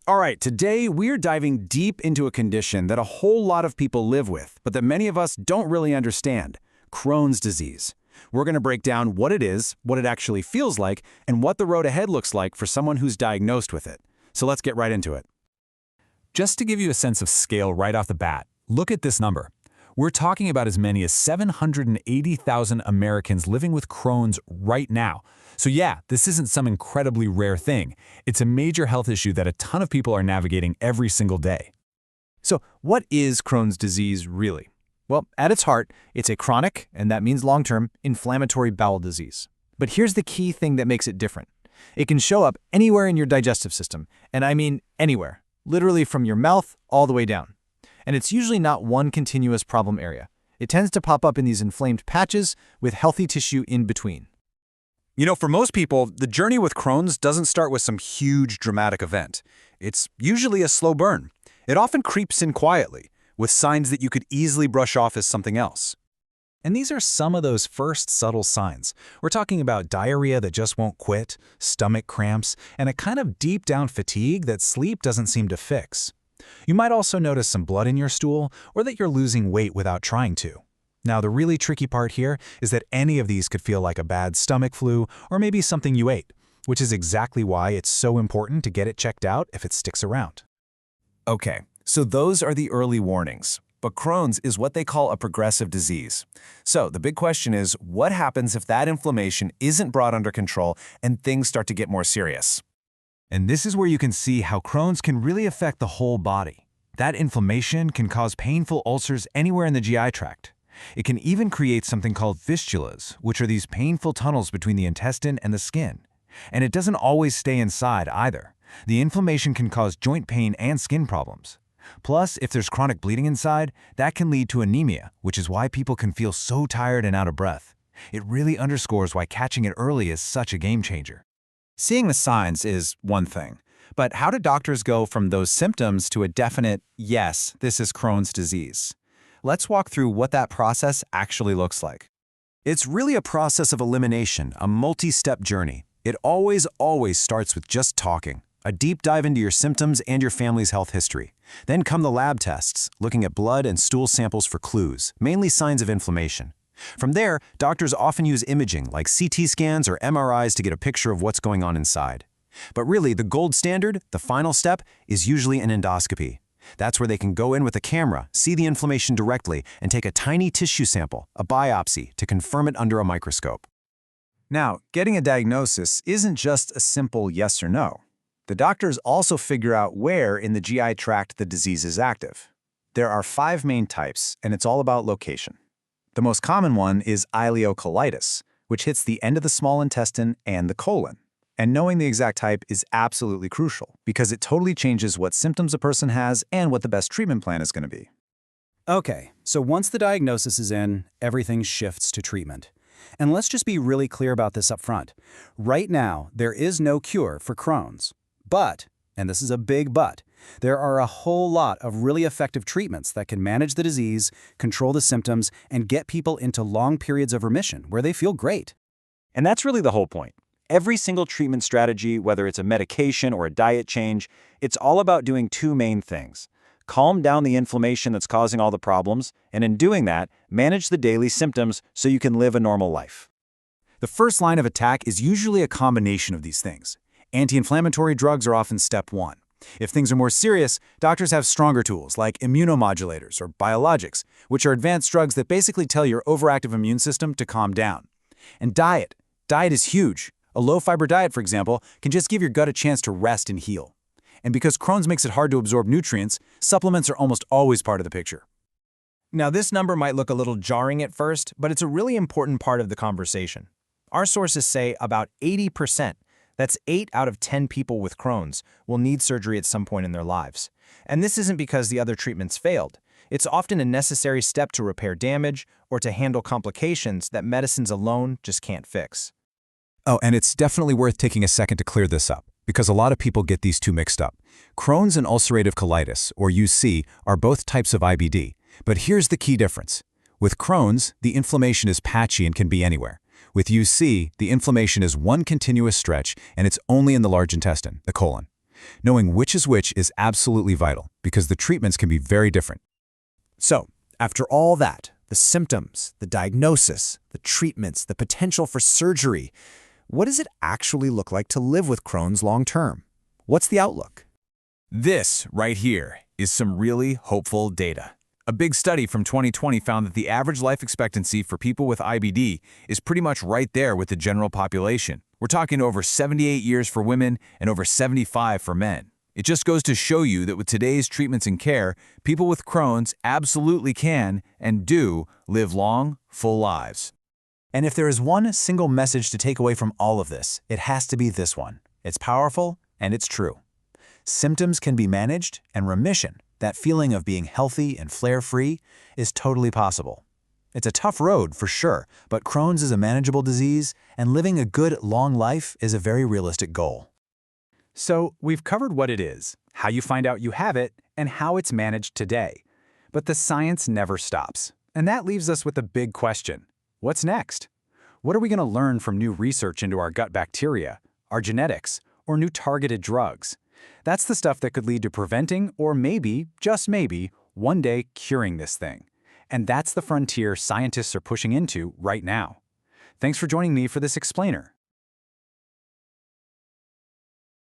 All right, today we're diving deep into a condition that a whole lot of people live with, but that many of us don't really understand: Crohn's disease. We're going to break down what it is, what it actually feels like, and what the road ahead looks like for someone who's diagnosed with it. So let's get right into it. Just to give you a sense of scale right off the bat, look at this number. We're talking about as many as 780,000 Americans living with Crohn's right now. So yeah, this isn't some incredibly rare thing. It's a major health issue that a ton of people are navigating every single day. So what is Crohn's disease really? Well, at its heart, it's a chronic, and that means long-term, inflammatory bowel disease. But here's the key thing that makes it different. It can show up anywhere in your digestive system, and I mean anywhere, literally from your mouth all the way down. And it's usually not one continuous problem area. It tends to pop up in these inflamed patches with healthy tissue in between. You know, for most people, the journey with Crohn's doesn't start with some huge dramatic event. It's usually a slow burn. It often creeps in quietly, with signs that you could easily brush off as something else. And these are some of those first subtle signs. We're talking about diarrhea that just won't quit, stomach cramps, and a kind of deep-down fatigue that sleep doesn't seem to fix. You might also notice some blood in your stool, or that you're losing weight without trying to. Now, the really tricky part here is that any of these could feel like a bad stomach flu or maybe something you ate, which is exactly why it's so important to get it checked out if it sticks around. Okay, so those are the early warnings. But Crohn's is what they call a progressive disease. So the big question is, what happens if that inflammation isn't brought under control and things start to get more serious? And this is where you can see how Crohn's can really affect the whole body. That inflammation can cause painful ulcers anywhere in the GI tract. It can even create something called fistulas, which are these painful tunnels between the intestine and the skin. And it doesn't always stay inside either. The inflammation can cause joint pain and skin problems. Plus, if there's chronic bleeding inside, that can lead to anemia, which is why people can feel so tired and out of breath. It really underscores why catching it early is such a game changer. Seeing the signs is one thing, but how do doctors go from those symptoms to a definite, yes, this is Crohn's disease? Let's walk through what that process actually looks like. It's really a process of elimination, a multi-step journey. It always starts with just talking, a deep dive into your symptoms and your family's health history. Then come the lab tests, looking at blood and stool samples for clues, mainly signs of inflammation. From there, doctors often use imaging like CT scans or MRIs to get a picture of what's going on inside. But really, the gold standard, the final step, is usually an endoscopy. That's where they can go in with a camera, see the inflammation directly, and take a tiny tissue sample, a biopsy, to confirm it under a microscope. Now, getting a diagnosis isn't just a simple yes or no. The doctors also figure out where in the GI tract the disease is active. There are 5 main types, and it's all about location. The most common one is ileocolitis, which hits the end of the small intestine and the colon. And knowing the exact type is absolutely crucial because it totally changes what symptoms a person has and what the best treatment plan is going to be. Okay, so once the diagnosis is in, everything shifts to treatment. And let's just be really clear about this up front. Right now, there is no cure for Crohn's. But, and this is a big but, there are a whole lot of really effective treatments that can manage the disease, control the symptoms, and get people into long periods of remission where they feel great. And that's really the whole point. Every single treatment strategy, whether it's a medication or a diet change, it's all about doing 2 main things. Calm down the inflammation that's causing all the problems, and in doing that, manage the daily symptoms so you can live a normal life. The first line of attack is usually a combination of these things. Anti-inflammatory drugs are often step 1. If things are more serious, doctors have stronger tools like immunomodulators or biologics, which are advanced drugs that basically tell your overactive immune system to calm down. And diet. Diet is huge. A low-fiber diet, for example, can just give your gut a chance to rest and heal. And because Crohn's makes it hard to absorb nutrients, supplements are almost always part of the picture. Now, this number might look a little jarring at first, but it's a really important part of the conversation. Our sources say about 80%, that's 8 out of 10 people with Crohn's, will need surgery at some point in their lives. And this isn't because the other treatments failed. It's often a necessary step to repair damage or to handle complications that medicines alone just can't fix. Oh, and it's definitely worth taking a second to clear this up, because a lot of people get these two mixed up. Crohn's and ulcerative colitis, or UC, are both types of IBD, but here's the key difference. With Crohn's, the inflammation is patchy and can be anywhere. With UC, the inflammation is one continuous stretch, and it's only in the large intestine, the colon. Knowing which is absolutely vital because the treatments can be very different. So, after all that, the symptoms, the diagnosis, the treatments, the potential for surgery, what does it actually look like to live with Crohn's long-term? What's the outlook? This right here is some really hopeful data. A big study from 2020 found that the average life expectancy for people with IBD is pretty much right there with the general population. We're talking over 78 years for women and over 75 for men. It just goes to show you that with today's treatments and care, people with Crohn's absolutely can and do live long, full lives. And if there is one single message to take away from all of this, it has to be this one. It's powerful and it's true. Symptoms can be managed, and remission, that feeling of being healthy and flare-free, is totally possible. It's a tough road for sure, but Crohn's is a manageable disease, and living a good, long life is a very realistic goal. So we've covered what it is, how you find out you have it, and how it's managed today. But the science never stops. And that leaves us with a big question. What's next? What are we going to learn from new research into our gut bacteria, our genetics, or new targeted drugs? That's the stuff that could lead to preventing, or maybe, just maybe, one day curing this thing. And that's the frontier scientists are pushing into right now. Thanks for joining me for this explainer.